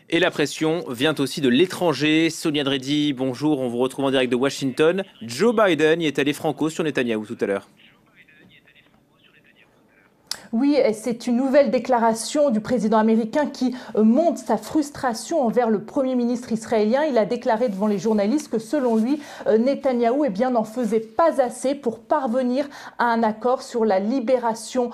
Et la pression vient aussi de l'étranger. Sonia Dredi, bonjour, on vous retrouve en direct de Washington. Joe Biden y est allé franco sur Netanyahou tout à l'heure. Oui, c'est une nouvelle déclaration du président américain qui montre sa frustration envers le Premier ministre israélien. Il a déclaré devant les journalistes que selon lui, Netanyahou n'en faisait pas assez pour parvenir à un accord sur la libération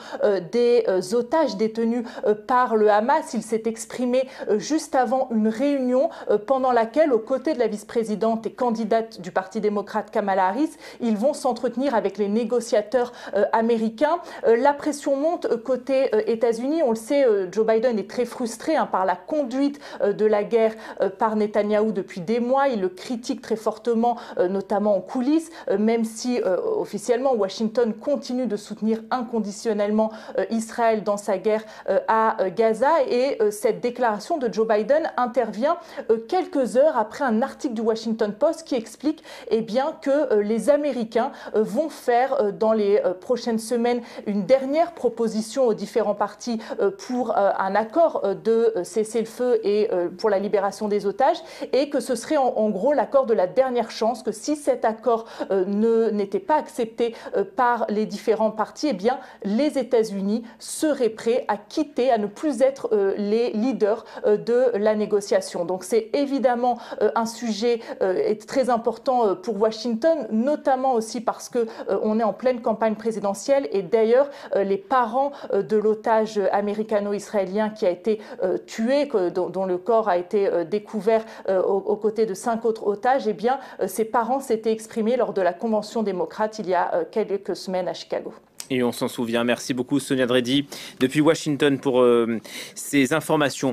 des otages détenus par le Hamas. Il s'est exprimé juste avant une réunion pendant laquelle, aux côtés de la vice-présidente et candidate du Parti démocrate Kamala Harris, ils vont s'entretenir avec les négociateurs américains. La pression monte côté États-Unis. On le sait, Joe Biden est très frustré par la conduite de la guerre par Netanyahou depuis des mois. Il le critique très fortement, notamment en coulisses, même si officiellement Washington continue de soutenir inconditionnellement Israël dans sa guerre à Gaza. Et cette déclaration de Joe Biden intervient quelques heures après un article du Washington Post qui explique que les Américains vont faire dans les prochaines semaines une dernière proposition aux différents partis pour un accord de cessez-le-feu et pour la libération des otages, et que ce serait en gros l'accord de la dernière chance, que si cet accord n'était pas accepté par les différents partis, les États-Unis seraient prêts à quitter, à ne plus être les leaders de la négociation. Donc c'est évidemment un sujet très important pour Washington, notamment aussi parce qu'on est en pleine campagne présidentielle, et d'ailleurs les parents de l'otage américano-israélien qui a été tué, dont le corps a été découvert aux côtés de 5 autres otages, ses parents s'étaient exprimés lors de la convention démocrate il y a quelques semaines à Chicago. Et on s'en souvient. Merci beaucoup Sonia Dredi depuis Washington pour ces informations.